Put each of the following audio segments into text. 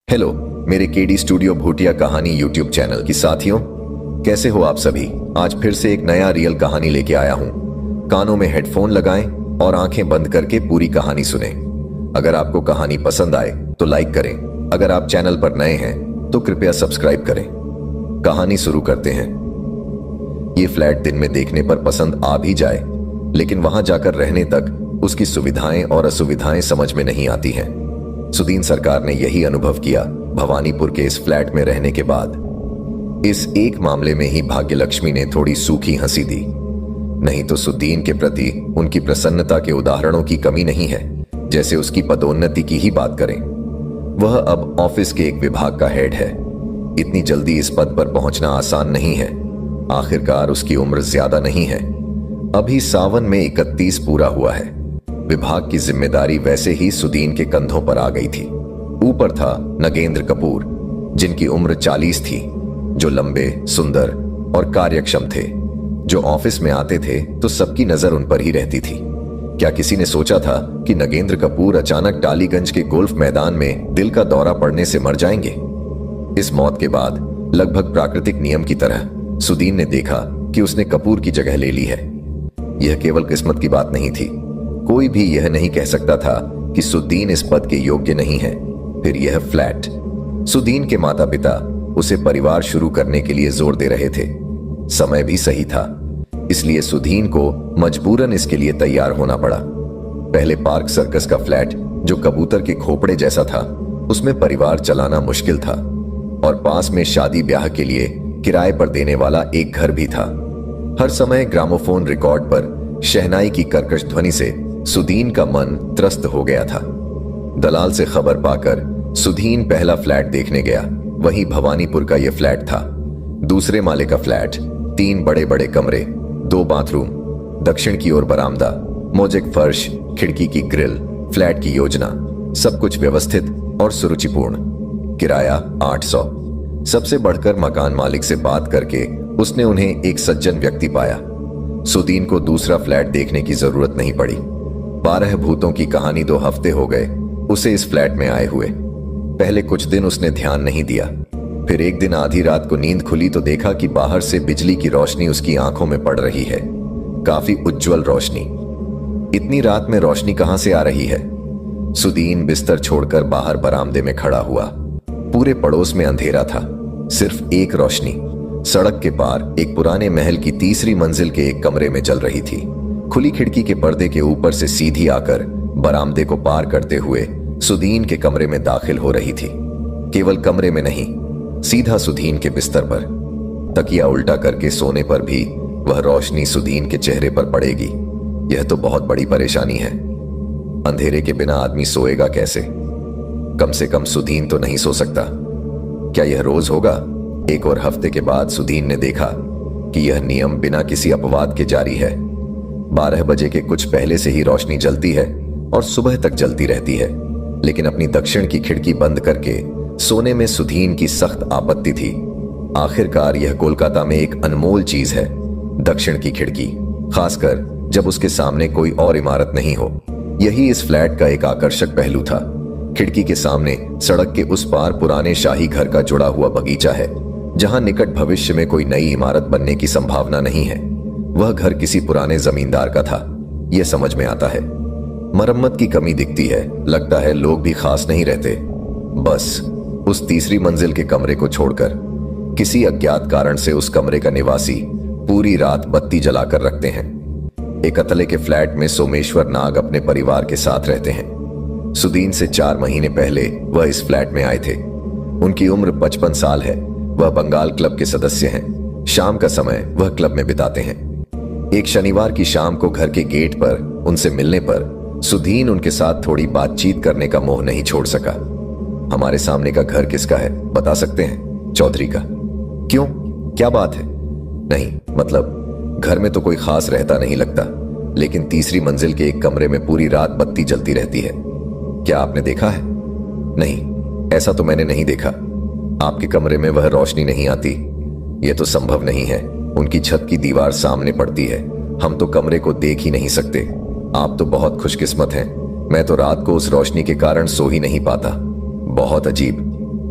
Hello मेरे KD studio Bhutia कहानी YouTube channel की साथियों, कैसे हो आप सभी। आज फिर से एक नया रियल कहानी लेके आया हूं। कानों में हेडफोन लगाएं और आंखें बंद करके पूरी कहानी सुने। अगर आपको कहानी पसंद आए तो लाइक करें। अगर आप चैनल पर नए हैं तो कृपया सब्सक्राइब करें। कहानी शुरू करते हैं। ये फ्लैट दिन में देखने पर पसंद आ भी जाए, लेकिन वहां जाकर रहने तक उसकी सुविधाएं और असुविधाएं समझ में नहीं आती हैं। सुदीन सरकार ने यही अनुभव किया भवानीपुर के इस फ्लैट में रहने के बाद। इस एक मामले में ही भाग्यलक्ष्मी ने थोड़ी सूखी हंसी दी। नहीं तो सुदीन के प्रति उनकी प्रसन्नता के उदाहरणों की कमी नहीं है। जैसे उसकी पदोन्नति की ही बात करें, वह अब ऑफिस के एक विभाग का हेड है। इतनी जल्दी इस पद पर पहुंचना आसान नहीं है। आखिरकार उसकी उम्र ज्यादा नहीं है, अभी सावन में 31 पूरा हुआ है। विभाग की जिम्मेदारी वैसे ही सुदीन के कंधों पर आ गई थी। ऊपर था नगेंद्र कपूर, जिनकी उम्र 40 थी, जो लंबे, सुंदर और कार्यक्षम थे। जो ऑफिस में आते थे तो सबकी नजर उन पर ही रहती थी। क्या किसी ने सोचा था कि नगेंद्र कपूर अचानक डालीगंज के गोल्फ मैदान में दिल का दौरा पड़ने से मर जाएंगे। इस मौत के बाद लगभग प्राकृतिक नियम की तरह सुदीन ने देखा कि उसने कपूर की जगह ले ली है। यह केवल किस्मत की बात नहीं थी। कोई भी यह नहीं कह सकता था कि सुदीन इस पद के योग्य नहीं है। फिर यह फ्लैट। सुदीन के माता पिता उसे परिवार शुरू करने के लिए जोर दे रहे थे। समय भी सही था, इसलिए सुदीन को मजबूरन इसके लिए तैयार होना पड़ा। पहले पार्क सर्कस का फ्लैट, जो कबूतर के खोपड़े जैसा था, उसमें परिवार चलाना मुश्किल था। और पास में शादी ब्याह के लिए किराए पर देने वाला एक घर भी था। हर समय ग्रामोफोन रिकॉर्ड पर शहनाई की कर्कश ध्वनि से सुदीन का मन त्रस्त हो गया था। दलाल से खबर पाकर सुदीन पहला फ्लैट देखने गया। वही भवानीपुर का यह फ्लैट था। दूसरे माले का फ्लैट, 3 बड़े बड़े कमरे, 2 बाथरूम, दक्षिण की ओर बरामदा, मोजेक फर्श, खिड़की की ग्रिल, फ्लैट की योजना, सब कुछ व्यवस्थित और सुरुचिपूर्ण। किराया 800। सबसे बढ़कर मकान मालिक से बात करके उसने उन्हें एक सज्जन व्यक्ति पाया। सुदीन को दूसरा फ्लैट देखने की जरूरत नहीं पड़ी। 12 भूतों की कहानी 2 हफ्ते हो गए उसे इस फ्लैट में आए हुए। पहले कुछ दिन उसने ध्यान नहीं दिया। फिर एक दिन आधी रात को नींद खुली तो देखा कि बाहर से बिजली की रोशनी उसकी आंखों में पड़ रही है। काफी उज्जवल रोशनी। इतनी रात में रोशनी कहां से आ रही है? सुदीन बिस्तर छोड़कर बाहर बरामदे में खड़ा हुआ। पूरे पड़ोस में अंधेरा था, सिर्फ एक रोशनी सड़क के पार एक पुराने महल की 3री मंजिल के एक कमरे में जल रही थी। खुली खिड़की के पर्दे के ऊपर से सीधी आकर बरामदे को पार करते हुए सुदीन के कमरे में दाखिल हो रही थी। केवल कमरे में नहीं, सीधा सुदीन के बिस्तर पर। तकिया उल्टा करके सोने पर भी वह रोशनी सुदीन के चेहरे पर पड़ेगी। यह तो बहुत बड़ी परेशानी है। अंधेरे के बिना आदमी सोएगा कैसे? कम से कम सुदीन तो नहीं सो सकता। क्या यह रोज होगा? एक और हफ्ते के बाद सुदीन ने देखा कि यह नियम बिना किसी अपवाद के जारी है। 12 बजे के कुछ पहले से ही रोशनी जलती है और सुबह तक जलती रहती है। लेकिन अपनी दक्षिण की खिड़की बंद करके सोने में सुदीन की सख्त आपत्ति थी। आखिरकार यह कोलकाता में एक अनमोल चीज है, दक्षिण की खिड़की, खासकर जब उसके सामने कोई और इमारत नहीं हो। यही इस फ्लैट का एक आकर्षक पहलू था। खिड़की के सामने सड़क के उस पार पुराने शाही घर का जुड़ा हुआ बगीचा है, जहां निकट भविष्य में कोई नई इमारत बनने की संभावना नहीं है। वह घर किसी पुराने जमींदार का था, यह समझ में आता है। मरम्मत की कमी दिखती है। लगता है लोग भी खास नहीं रहते। बस उस 3री मंजिल के कमरे को छोड़कर किसी अज्ञात कारण से उस कमरे का निवासी पूरी रात बत्ती जलाकर रखते हैं। एक अतले के फ्लैट में सोमेश्वर नाग अपने परिवार के साथ रहते हैं। सुदीन से 4 महीने पहले वह इस फ्लैट में आए थे। उनकी उम्र 55 साल है। वह बंगाल क्लब के सदस्य हैं। शाम का समय वह क्लब में बिताते हैं। एक शनिवार की शाम को घर के गेट पर उनसे मिलने पर सुदीन उनके साथ थोड़ी बातचीत करने का मोह नहीं छोड़ सका। हमारे सामने का घर किसका है बता सकते हैं? चौधरी का। क्यों, क्या बात है? नहीं, मतलब घर में तो कोई खास रहता नहीं लगता, लेकिन 3री मंजिल के एक कमरे में पूरी रात बत्ती जलती रहती है। क्या आपने देखा है? नहीं, ऐसा तो मैंने नहीं देखा। आपके कमरे में वह रोशनी नहीं आती? यह तो संभव नहीं है। उनकी छत की दीवार सामने पड़ती है। हम तो कमरे को देख ही नहीं सकते। आप तो बहुत खुशकिस्मत हैं। मैं तो रात को उस रोशनी के कारण सो ही नहीं पाता। बहुत अजीब।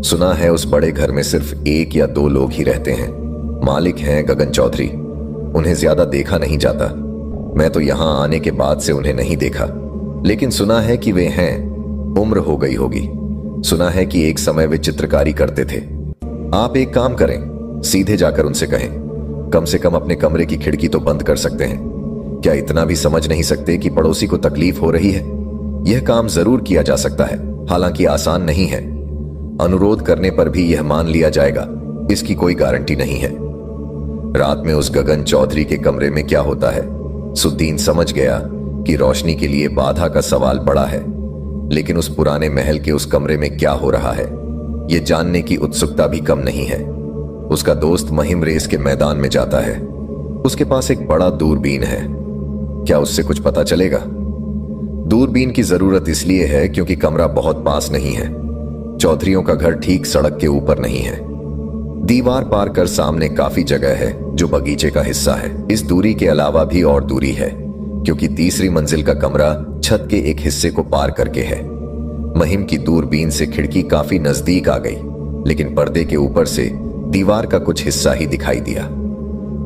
सुना है उस बड़े घर में सिर्फ एक या दो लोग ही रहते हैं। मालिक हैं गगन चौधरी। उन्हें ज्यादा देखा नहीं जाता। मैं तो यहां आने के बाद से उन्हें नहीं देखा, लेकिन सुना है कि वे हैं। उम्र हो गई होगी। सुना है कि एक समय वे चित्रकारी करते थे। आप एक काम करें, सीधे जाकर उनसे कहें, कम से कम अपने कमरे की खिड़की तो बंद कर सकते हैं। क्या इतना भी समझ नहीं सकते कि पड़ोसी को तकलीफ हो रही है? यह काम जरूर किया जा सकता है, हालांकि आसान नहीं है। अनुरोध करने पर भी यह मान लिया जाएगा, इसकी कोई गारंटी नहीं है। रात में उस गगन चौधरी के कमरे में क्या होता है? सुद्दीन समझ गया कि रोशनी के लिए बाधा का सवाल बड़ा है, लेकिन उस पुराने महल के उस कमरे में क्या हो रहा है, यह जानने की उत्सुकता भी कम नहीं है। उसका दोस्त महिम रेस के मैदान में जाता है। उसके पास एक बड़ा दूरबीन है। क्या उससे कुछ पता चलेगा? दूरबीन की जरूरत इसलिए है क्योंकि कमरा बहुत पास नहीं है। चौधरियों का घर ठीक सड़क के ऊपर नहीं है। दीवार पार कर सामने काफी जगह है जो बगीचे का हिस्सा है। इस दूरी के अलावा भी और दूरी है, क्योंकि तीसरी मंजिल का कमरा छत के एक हिस्से को पार करके है। महिम की दूरबीन से खिड़की काफी नजदीक आ गई, लेकिन पर्दे के ऊपर से दीवार का कुछ हिस्सा ही दिखाई दिया।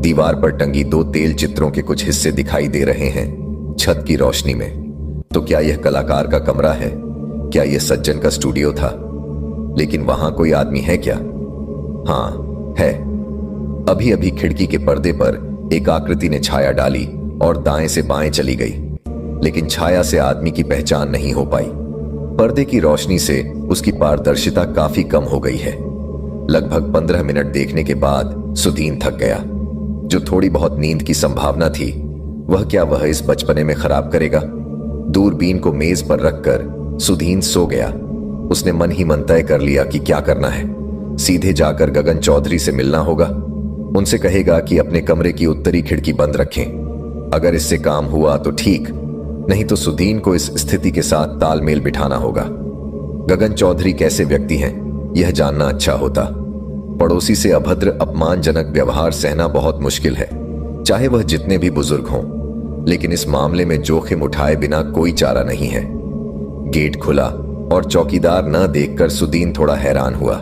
दीवार पर टंगी दो तेल चित्रों के कुछ हिस्से दिखाई दे रहे हैं छत की रोशनी में। तो क्या यह कलाकार का कमरा है? क्या यह सज्जन का स्टूडियो था? लेकिन वहां कोई आदमी है क्या? हाँ है। अभी अभी खिड़की के पर्दे पर एक आकृति ने छाया डाली और दाएं से बाएं चली गई, लेकिन छाया से आदमी की पहचान नहीं हो पाई। पर्दे की रोशनी से उसकी पारदर्शिता काफी कम हो गई है। लगभग 15 मिनट देखने के बाद सुदीन थक गया। जो थोड़ी बहुत नींद की संभावना थी, वह इस बचपने में खराब करेगा? दूरबीन को मेज पर रखकर सुदीन सो गया। उसने मन ही मन तय कर लिया कि क्या करना है। सीधे जाकर गगन चौधरी से मिलना होगा। उनसे कहेगा कि अपने कमरे की उत्तरी खिड़की बंद रखें। अगर इससे काम हुआ तो ठीक, नहीं तो सुदीन को इस स्थिति के साथ तालमेल बिठाना होगा। गगन चौधरी कैसे व्यक्ति हैं, यह जानना अच्छा होता। पड़ोसी से अभद्र अपमानजनक व्यवहार सहना बहुत मुश्किल है, चाहे वह जितने भी बुजुर्ग हों, लेकिन इस मामले में जोखिम उठाए बिना कोई चारा नहीं है। गेट खुला और चौकीदार न देखकर सुदीन थोड़ा हैरान हुआ,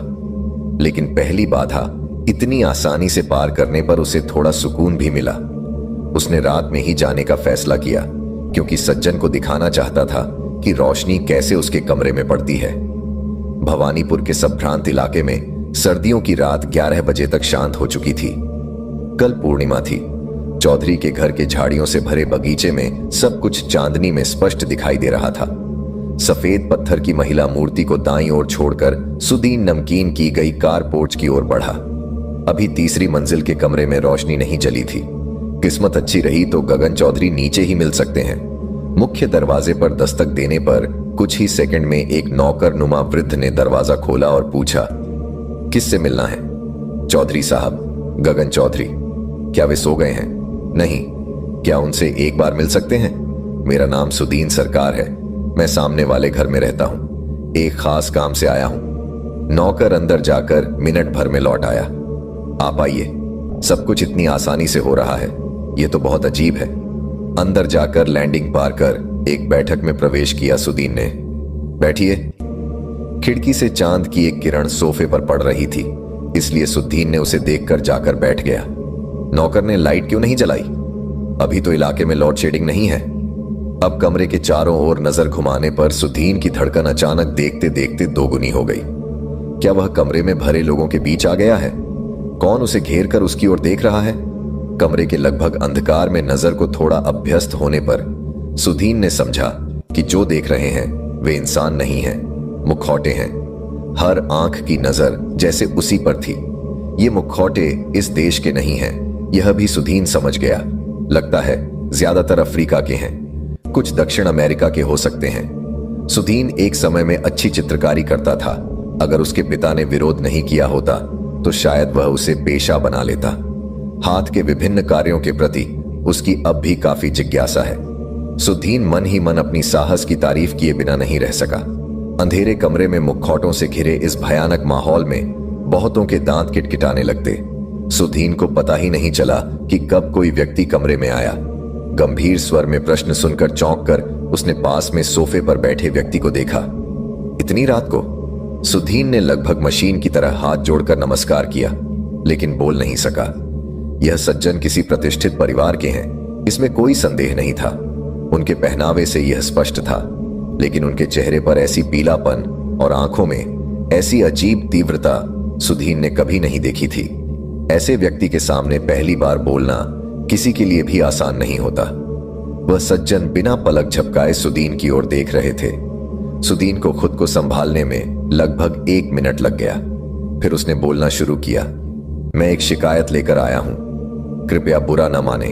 लेकिन पहली बाधा इतनी आसानी से पार करने पर उसे थोड़ा सुकून भी मिला। उसने रात में ही जाने का फैसला किया, क्योंकि सज्जन को दिखाना चाहता था कि रोशनी कैसे उसके कमरे में पड़ती है। भवानीपुर के संभ्रांत इलाके में सर्दियों की रात 11 बजे तक शांत हो चुकी थी। कल पूर्णिमा थी। चौधरी के घर के झाड़ियों से भरे बगीचे में सब कुछ चांदनी में स्पष्ट दिखाई दे रहा था। सफेद पत्थर की महिला मूर्ति को दाईं ओर छोड़कर सुदीन नमकीन की गई कार पोर्च की ओर बढ़ा। अभी तीसरी मंजिल के कमरे में रोशनी नहीं जली थी। किस्मत अच्छी रही तो गगन चौधरी नीचे ही मिल सकते हैं। मुख्य दरवाजे पर दस्तक देने पर कुछ ही सेकंड में एक नौकर नुमा वृद्ध ने दरवाजा खोला और पूछा, किससे मिलना है? चौधरी साहब, गगन चौधरी। क्या वे सो गए हैं? नहीं। क्या उनसे एक बार मिल सकते हैं? मेरा नाम सुदीन सरकार है। मैं सामने वाले घर में रहता हूं। एक खास काम से आया हूं। नौकर अंदर जाकर मिनट भर में लौट आया। आप आइए। सब कुछ इतनी आसानी से हो रहा है, यह तो बहुत अजीब है। अंदर जाकर लैंडिंग पार कर एक बैठक में प्रवेश किया सुदीन ने। बैठिए। खिड़की से चांद की एक किरण सोफे पर पड़ रही थी, इसलिए सुदीन ने उसे देखकर जाकर बैठ गया। नौकर ने लाइट क्यों नहीं जलाई? अभी तो इलाके में लोड शेडिंग नहीं है। अब कमरे के चारों ओर नजर घुमाने पर सुदीन की धड़कन अचानक देखते देखते दोगुनी हो गई। क्या वह कमरे में भरे लोगों के बीच आ गया है? कौन उसे घेर कर उसकी ओर देख रहा है? कमरे के लगभग अंधकार में नजर को थोड़ा अभ्यस्त होने पर सुदीन ने समझा कि जो देख रहे हैं वे इंसान नहीं हैं, मुखौटे हैं। हर आंख की नजर जैसे उसी पर थी। ये मुखौटे इस देश के नहीं हैं, यह भी सुदीन समझ गया। लगता है ज्यादातर अफ्रीका के हैं, कुछ दक्षिण अमेरिका के हो सकते हैं। सुदीन एक समय में अच्छी चित्रकारी करता था। अगर उसके पिता ने विरोध नहीं किया होता तो शायद वह उसे पेशा बना लेता। हाथ के विभिन्न कार्यों के प्रति उसकी अब भी काफी जिज्ञासा है। सुदीन मन ही मन अपनी साहस की तारीफ किए बिना नहीं रह सका। अंधेरे कमरे में मुखौटों से घिरे इस भयानक माहौल में बहुतों के दांत किटकिटाने लगते। सुदीन को पता ही नहीं चला कि कब कोई व्यक्ति कमरे में आया। गंभीर स्वर में प्रश्न सुनकर चौंक कर उसने पास में सोफे पर बैठे व्यक्ति को देखा। इतनी रात को? सुधीन ने लगभग मशीन की तरह हाथ जोड़कर नमस्कार किया, लेकिन बोल नहीं सका। यह सज्जन किसी प्रतिष्ठित परिवार के हैं, इसमें कोई संदेह नहीं था। उनके पहनावे से यह स्पष्ट था, लेकिन उनके चेहरे पर ऐसी पीलापन और आंखों में ऐसी अजीब तीव्रता सुधीन ने कभी नहीं देखी थी। ऐसे व्यक्ति के सामने पहली बार बोलना किसी के लिए भी आसान नहीं होता। वह सज्जन बिना पलक झपकाए सुधीन की ओर देख रहे थे। सुधीन को खुद को संभालने में लगभग 1 मिनट लग गया। फिर उसने बोलना शुरू किया। मैं एक शिकायत लेकर आया हूं, कृपया बुरा ना माने।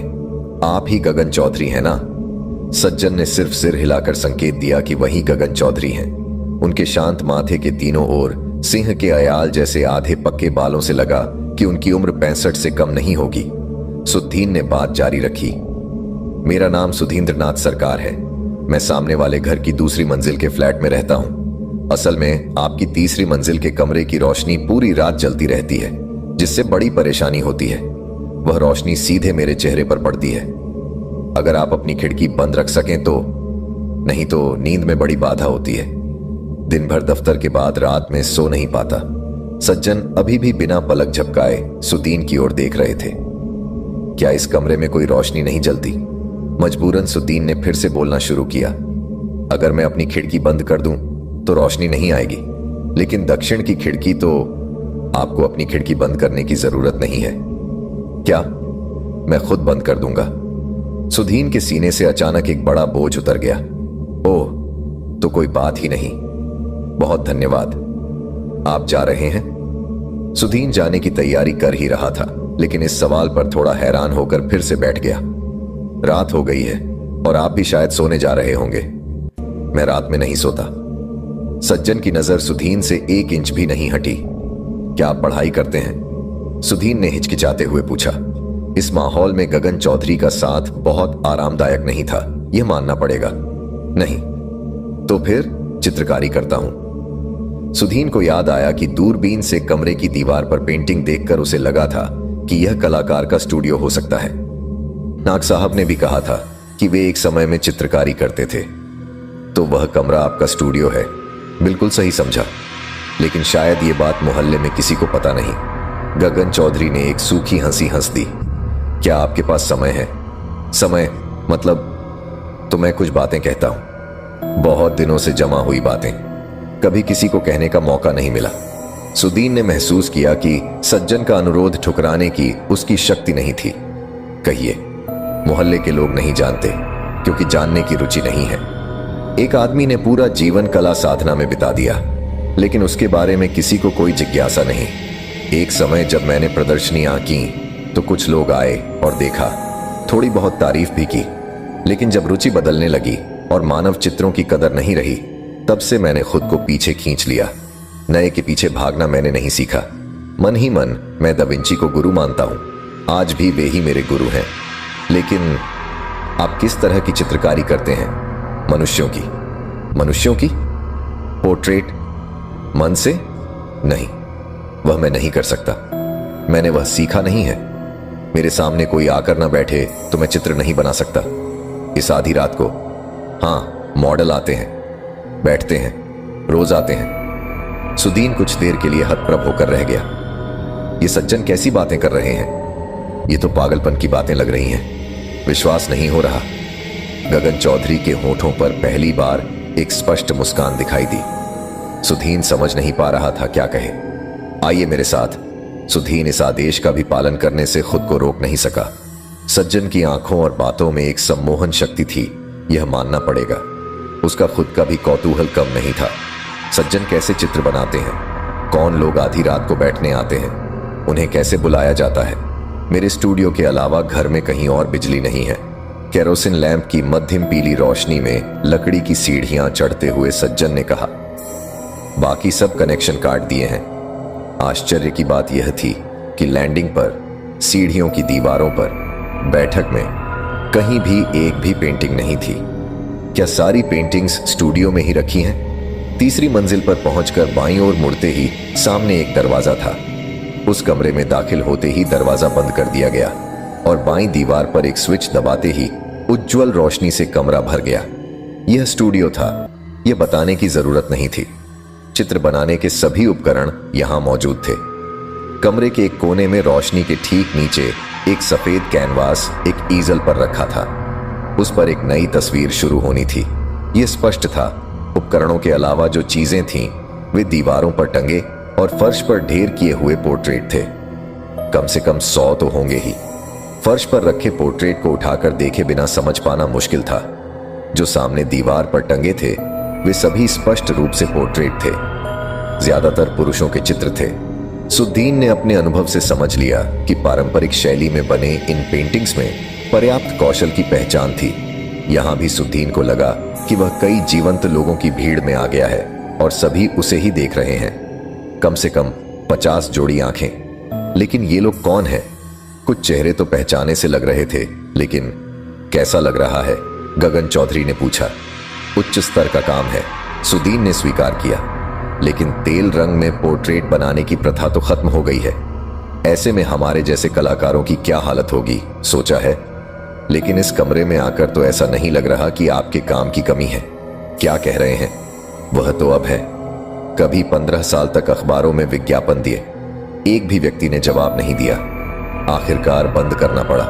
आप ही गगन चौधरी हैं ना? सज्जन ने सिर्फ सिर हिलाकर संकेत दिया कि वही गगन चौधरी हैं। उनके शांत माथे के तीनों ओर सिंह के अयाल जैसे आधे पक्के बालों से लगा कि उनकी उम्र 65 से कम नहीं होगी। सुधीन ने बात जारी रखी। मेरा नाम सुधींद्रनाथ सरकार है। मैं सामने वाले घर की दूसरी मंजिल के फ्लैट में रहता हूं। असल में आपकी तीसरी मंजिल के कमरे की रोशनी पूरी रात जलती रहती है, जिससे बड़ी परेशानी होती है। वह रोशनी सीधे मेरे चेहरे पर पड़ती है। अगर आप अपनी खिड़की बंद रख सकें तो, नहीं तो नींद में बड़ी बाधा होती है। दिन भर दफ्तर के बाद रात में सो नहीं पाता। सज्जन अभी भी बिना पलक झपकाए सुधीन की ओर देख रहे थे। क्या इस कमरे में कोई रोशनी नहीं जलती? मजबूरन सुधीन ने फिर से बोलना शुरू किया। अगर मैं अपनी खिड़की बंद कर दूं तो रोशनी नहीं आएगी, लेकिन दक्षिण की खिड़की तो आपको अपनी खिड़की बंद करने की जरूरत नहीं है। क्या? मैं खुद बंद कर दूंगा। सुधीन के सीने से अचानक एक बड़ा बोझ उतर गया। ओह, तो कोई बात ही नहीं। बहुत धन्यवाद। आप जा रहे हैं? सुधीन जाने की तैयारी कर ही रहा था, लेकिन इस सवाल पर थोड़ा हैरान होकर फिर से बैठ गया। रात हो गई है और आप भी शायद सोने जा रहे होंगे। मैं रात में नहीं सोता। सज्जन की नजर सुधीन से 1 इंच भी नहीं हटी। क्या आप पढ़ाई करते हैं? सुधीन ने हिचकिचाते हुए पूछा। इस माहौल में गगन चौधरी का साथ बहुत आरामदायक नहीं था, यह मानना पड़ेगा। नहीं। तो फिर? चित्रकारी करता हूं। सुधीन को याद आया कि दूरबीन से कमरे की दीवार पर पेंटिंग देखकर उसे लगा था कि यह कलाकार का स्टूडियो हो सकता है। नाग साहब ने भी कहा था कि वे एक समय में चित्रकारी करते थे। तो वह कमरा आपका स्टूडियो है। बिल्कुल सही समझा, लेकिन शायद यह बात मोहल्ले में किसी को पता नहीं। गगन चौधरी ने एक सूखी हंसी हंस दी। क्या आपके पास समय है? समय मतलब? तो मैं कुछ बातें कहता हूं, बहुत दिनों से जमा हुई बातें, कभी किसी को कहने का मौका नहीं मिला। सुधीन ने महसूस किया कि सज्जन का अनुरोध ठुकराने की उसकी शक्ति नहीं थी। कहिए। मोहल्ले के लोग नहीं जानते, क्योंकि जानने की रुचि नहीं है। एक आदमी ने पूरा जीवन कला साधना में बिता दिया, लेकिन उसके बारे में किसी को कोई जिज्ञासा नहीं। एक समय जब मैंने प्रदर्शनियां की तो कुछ लोग आए और देखा, थोड़ी बहुत तारीफ भी की, लेकिन जब रुचि बदलने लगी और मानव चित्रों की कदर नहीं रही, तब से मैंने खुद को पीछे खींच लिया। नए के पीछे भागना मैंने नहीं सीखा। मन ही मन मैं दा विंची को गुरु मानता हूं। आज भी वे ही मेरे गुरु हैं। लेकिन आप किस तरह की चित्रकारी करते हैं? मनुष्यों की। मनुष्यों की? पोर्ट्रेट? मन से? नहीं, वह मैं नहीं कर सकता। मैंने वह सीखा नहीं है। मेरे सामने कोई आकर ना बैठे तो मैं चित्र नहीं बना सकता। इस आधी रात को? हाँ, मॉडल आते हैं, बैठते हैं, रोज आते हैं। सुधीन कुछ देर के लिए हतप्रभ होकर रह गया। ये सज्जन कैसी बातें कर रहे हैं? ये तो पागलपन की बातें लग रही हैं। विश्वास नहीं हो रहा। गगन चौधरी के होठों पर पहली बार एक स्पष्ट मुस्कान दिखाई दी। सुधीन समझ नहीं पा रहा था क्या कहे। आइए मेरे साथ। सुधीन इस आदेश का भी पालन करने से खुद को रोक नहीं सका। सज्जन की आंखों और बातों में एक सम्मोहन शक्ति थी, यह मानना पड़ेगा। उसका खुद का भी कौतूहल कम नहीं था। सज्जन कैसे चित्र बनाते हैं? कौन लोग आधी रात को बैठने आते हैं? उन्हें कैसे बुलाया जाता है? मेरे स्टूडियो के अलावा घर में कहीं और बिजली नहीं है। केरोसिन लैंप की मध्यम पीली रोशनी में लकड़ी की सीढ़ियां चढ़ते हुए सज्जन ने कहा, बाकी सब कनेक्शन काट दिए हैं। आश्चर्य की बात यह थी कि लैंडिंग पर, सीढ़ियों की दीवारों पर, बैठक में कहीं भी एक भी पेंटिंग नहीं थी। क्या सारी पेंटिंग्स स्टूडियो में ही रखी हैं? तीसरी मंजिल पर पहुंचकर बाईं ओर मुड़ते ही सामने एक दरवाजा था। उस कमरे में दाखिल होते ही दरवाजा बंद कर दिया गया और बाईं दीवार पर एक स्विच दबाते ही उज्जवल रोशनी से कमरा भर गया। यह स्टूडियो था, यह बताने की जरूरत नहीं थी। चित्र बनाने के सभी उपकरण यहां मौजूद थे। कमरे के एक कोने में रोशनी के ठीक नीचे एक सफेद कैनवास एक ईजल पर रखा था। उस पर एक नई तस्वीर शुरू होनी थी। यह स्पष्ट था, उपकरणों के अलावा जो चीजें थीं वे दीवारों पर टंगे और फर्श पर ढेर किए हुए पोर्ट्रेट थे। कम से कम 100 तो होंगे ही। फर्श पर रखे पोर्ट्रेट को उठाकर देखे बिना समझ पाना मुश्किल था। जो सामने दीवार पर टंगे थे वे सभी स्पष्ट रूप से पोर्ट्रेट थे। ज्यादातर पुरुषों के चित्र थे। सुद्दीन ने अपने अनुभव से समझ लिया कि पारंपरिक शैली में बने इन पेंटिंग्स में पर्याप्त कौशल की पहचान थी। यहां भी सुद्दीन को लगा कि वह कई जीवंत लोगों की भीड़ में आ गया है और सभी उसे ही देख रहे हैं। कम से कम 50 जोड़ी आंखें। लेकिन ये लोग कौन हैं? कुछ चेहरे तो पहचाने से लग रहे थे, लेकिन कैसा लग रहा है? गगन चौधरी ने पूछा। उच्च स्तर का काम है, सुदीन ने स्वीकार किया, लेकिन तेल रंग में पोर्ट्रेट बनाने की प्रथा तो खत्म हो गई है। ऐसे में हमारे जैसे कलाकारों की क्या हालत होगी, सोचा है। लेकिन इस कमरे में आकर तो ऐसा नहीं लग रहा कि आपके काम की कमी है। क्या कह रहे हैं? वह तो अब है। कभी 15 साल तक अखबारों में विज्ञापन दिए, एक भी व्यक्ति ने जवाब नहीं दिया। आखिरकार बंद करना पड़ा।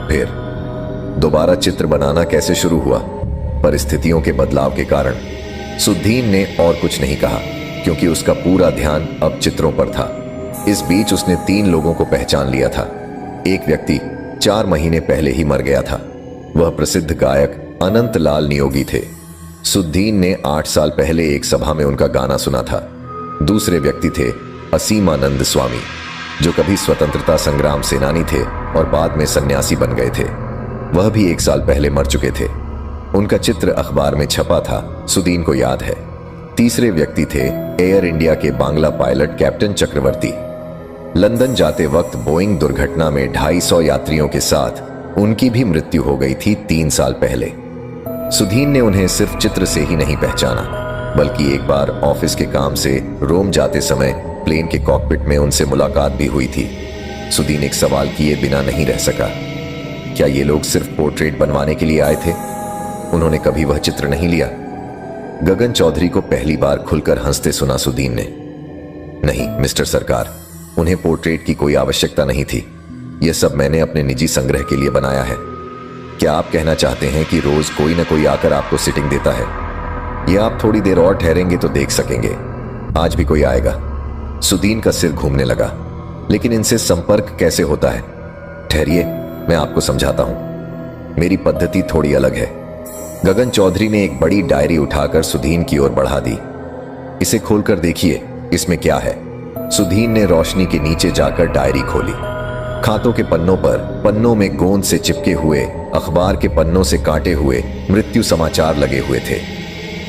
फिर दोबारा चित्र बनाना कैसे शुरू हुआ? परिस्थितियों के बदलाव के कारण। सुद्दीन ने और कुछ नहीं कहा, क्योंकि उसका पूरा ध्यान अब चित्रों पर था। इस बीच उसने 3 लोगों को पहचान लिया था। एक व्यक्ति 4 महीने पहले ही मर गया था। वह प्रसिद्ध गायक अनंत लाल नियोगी थे। सुद्दीन ने 8 साल पहले एक सभा में उनका गाना सुना था। दूसरे व्यक्ति थे असीमानंद स्वामी, जो कभी स्वतंत्रता संग्राम सेनानी थे और बाद में सन्यासी बन गए थे। वह भी 1 साल पहले मर चुके थे। उनका चित्र अखबार में छपा था, सुदीन को याद है। तीसरे व्यक्ति थे एयर इंडिया के बांग्ला पायलट कैप्टन चक्रवर्ती। लंदन जाते वक्त बोइंग दुर्घटना में 250 यात्रियों के साथ उनकी भी मृत्यु हो गई थी 3 साल पहले। सुदीन ने उन्हें सिर्फ चित्र से ही नहीं पहचाना, बल्कि एक बार ऑफिस के काम से रोम जाते समय प्लेन के कॉकपिट में उनसे मुलाकात भी हुई थी। सुदीन एक सवाल किए बिना नहीं रह सका। क्या ये लोग सिर्फ पोर्ट्रेट बनवाने के लिए आए थे? उन्होंने कभी वह चित्र नहीं लिया? गगन चौधरी को पहली बार खुलकर हंसते सुना सुदीन ने। नहीं मिस्टर सरकार, उन्हें पोर्ट्रेट की कोई आवश्यकता नहीं थी। यह सब मैंने अपने निजी संग्रह के लिए बनाया है। क्या आप कहना चाहते हैं कि रोज कोई ना कोई आकर आपको सिटिंग देता है? यह आप थोड़ी देर और ठहरेंगे तो देख सकेंगे। आज भी कोई आएगा। सुदीन का सिर घूमने लगा। लेकिन इनसे संपर्क कैसे होता है? ठहरिए, मैं आपको समझाता हूं। मेरी पद्धति थोड़ी अलग है। गगन चौधरी ने एक बड़ी डायरी उठाकर सुदीन की ओर बढ़ा दी। इसे खोलकर देखिए, इसमें क्या है? सुदीन ने रोशनी के नीचे जाकर डायरी खोली। खातों के पन्नों पर, पन्नों में गोंद से चिपके हुए, अखबार के पन्नों से काटे हुए मृत्यु समाचार लगे हुए थे।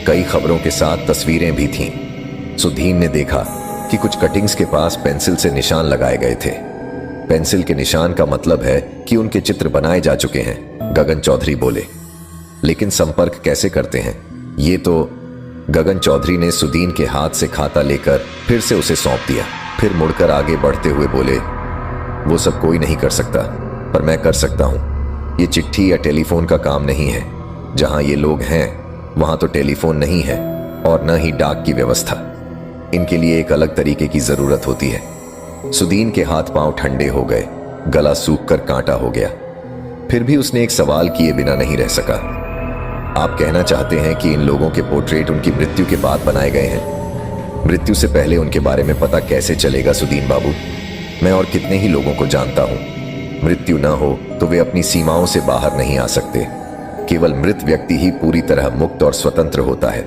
कई खबरों के साथ तस्वीरें भी थीं। सुदीन ने देखा कि कुछ कटिंग्स के पास पेंसिल से निशान लगाए गए थे। पेंसिल के निशान का मतलब है कि उनके चित्र बनाए जा चुके हैं, गगन चौधरी बोले। लेकिन संपर्क कैसे करते हैं? ये तो गगन चौधरी ने सुदीन के हाथ से खाता लेकर फिर से उसे सौंप दिया। फिर मुड़कर आगे बढ़ते हुए बोले, वो सब कोई नहीं कर सकता, पर मैं कर सकता हूं। ये चिट्ठी या टेलीफोन का काम नहीं है। जहां ये लोग हैं वहां तो टेलीफोन नहीं है और न ही डाक की व्यवस्था। इनके लिए एक अलग तरीके की जरूरत होती है। सुदीन के हाथ पांव ठंडे हो गए, गला सूख कर कांटा हो गया। फिर भी उसने एक सवाल किए बिना नहीं रह सका। आप कहना चाहते हैं कि इन लोगों के पोर्ट्रेट उनकी मृत्यु के बाद बनाए गए हैं? मृत्यु से पहले उनके बारे में पता कैसे चलेगा सुदीन बाबू? मैं और कितने ही लोगों को जानता हूं। मृत्यु न हो तो वे अपनी सीमाओं से बाहर नहीं आ सकते। केवल मृत व्यक्ति ही पूरी तरह मुक्त और स्वतंत्र होता है।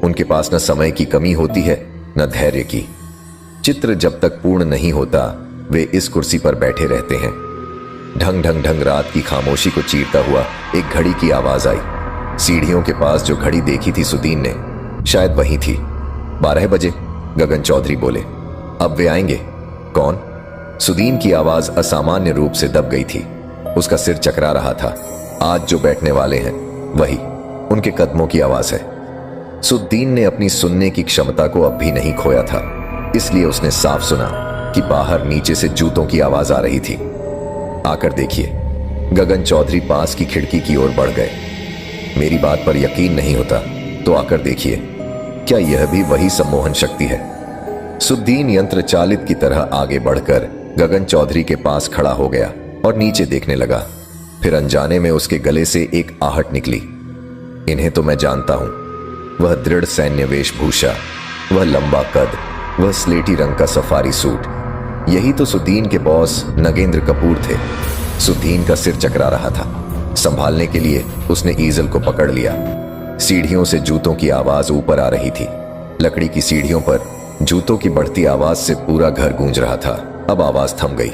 उनके पास न समय की कमी होती है न धैर्य की। चित्र जब तक पूर्ण नहीं होता वे इस कुर्सी पर बैठे रहते हैं। ढंग ढंग ढंग रात की खामोशी को चीरता हुआ एक घड़ी की आवाज आई। सीढ़ियों के पास जो घड़ी देखी थी सुदीन ने, शायद वही थी। 12 बजे, गगन चौधरी बोले। अब वे आएंगे। कौन? सुदीन की आवाज असामान्य रूप से दब गई थी। उसका सिर चकरा रहा था। आज जो बैठने वाले हैं वही, उनके कदमों की आवाज है। सुदीन ने अपनी सुनने की क्षमता को अब भी नहीं खोया था, इसलिए उसने साफ सुना कि बाहर नीचे से जूतों की आवाज आ रही थी। आकर देखिए। गगन चौधरी पास की खिड़की की ओर बढ़ गए। मेरी बात पर यकीन नहीं होता तो आकर देखिए। क्या यह भी वही सम्मोहन शक्ति है? सुद्दीन यंत्र चालित की तरह आगे बढ़कर गगन चौधरी के पास खड़ा हो गया और नीचे देखने लगा। फिर अनजाने में उसके गले से एक आहट निकली। इन्हें तो मैं जानता हूं। वह दृढ़ सैन्य वेशभूषा, वह लंबा कद, वह स्लेटी रंग का सफारी सूट, यही तो सुद्दीन के बॉस नगेंद्र कपूर थे। सुद्दीन का सिर चकरा रहा था। संभालने के लिए उसने ईजल को पकड़ लिया। सीढ़ियों से जूतों की आवाज ऊपर आ रही थी। लकड़ी की सीढ़ियों पर जूतों की बढ़ती आवाज से पूरा घर गूंज रहा था। अब आवाज थम गई।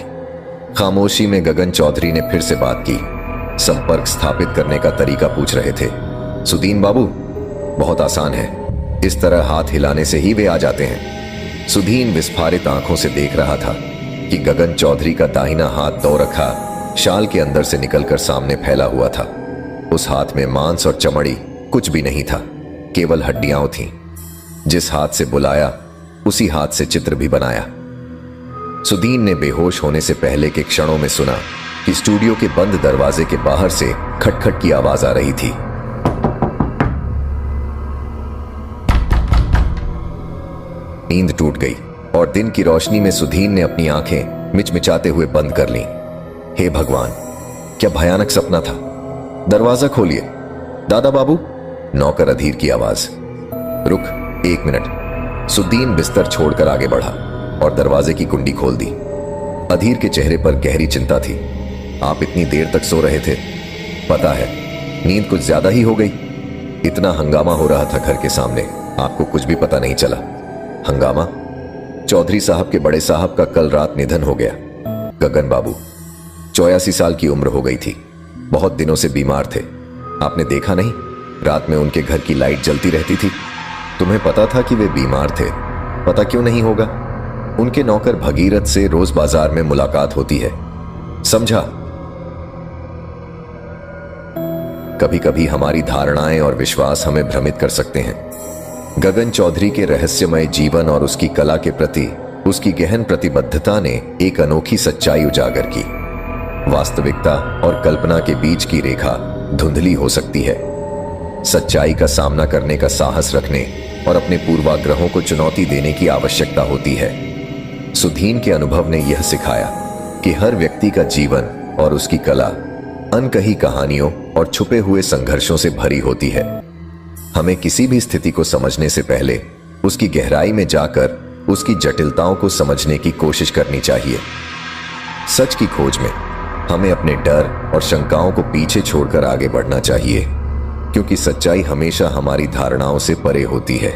खामोशी में गगन चौधरी ने फिर से बात की। संपर्क स्थापित करने का तरीका पूछ रहे थे। सुदीन बाबू, बहुत आसान है, इस तरह हाथ हिलाने से ही वे आ जाते हैं। सुदीन विस्फारित आंखों से देख रहा था कि गगन चौधरी का दाहिना हाथ दो रखा शाल के अंदर से निकलकर सामने फैला हुआ था। उस हाथ में मांस और चमड़ी कुछ भी नहीं था, केवल हड्डियां थीं। जिस हाथ से बुलाया उसी हाथ से चित्र भी बनाया। सुदीन ने बेहोश होने से पहले के क्षणों में सुना कि स्टूडियो के बंद दरवाजे के बाहर से खटखट की आवाज आ रही थी। नींद टूट गई और दिन की रोशनी में सुदीन ने अपनी आंखें मिचमिचाते हुए बंद कर लीं। हे भगवान, क्या भयानक सपना था। दरवाजा खोलिए दादा बाबू, नौकर अधीर की आवाज। रुक 1 मिनट। सुदीन बिस्तर छोड़कर आगे बढ़ा और दरवाजे की कुंडी खोल दी। अधीर के चेहरे पर गहरी चिंता थी। आप इतनी देर तक सो रहे थे? पता है, नींद कुछ ज्यादा ही हो गई। इतना हंगामा हो रहा था घर के सामने, आपको कुछ भी पता नहीं चला। हंगामा? चौधरी साहब के बड़े साहब का कल रात निधन हो गया। गगन बाबू 84 साल की उम्र हो गई थी। बहुत दिनों से बीमार थे। आपने देखा नहीं, रात में उनके घर की लाइट जलती रहती थी। तुम्हें पता था कि वे बीमार थे? पता क्यों नहीं होगा? उनके नौकर भगीरथ से रोज बाजार में मुलाकात होती है, समझा? कभी कभी हमारी धारणाएं और विश्वास हमें भ्रमित कर सकते हैं। गगन चौधरी के रहस्यमय जीवन और उसकी कला के प्रति उसकी गहन प्रतिबद्धता ने एक अनोखी सच्चाई उजागर की। वास्तविकता और कल्पना के बीच की रेखा धुंधली हो सकती है। सच्चाई का सामना करने का साहस रखने और अपने पूर्वाग्रहों को चुनौती देने की आवश्यकता होती है। सुदीन के अनुभव ने यह सिखाया कि हर व्यक्ति का जीवन और उसकी कला अनकही कहानियों और छुपे हुए संघर्षों से भरी होती है। हमें किसी भी स्थिति को समझने से पहले उसकी गहराई में जाकर उसकी जटिलताओं को समझने की कोशिश करनी चाहिए। सच की खोज में हमें अपने डर और शंकाओं को पीछे छोड़कर आगे बढ़ना चाहिए, क्योंकि सच्चाई हमेशा हमारी धारणाओं से परे होती है।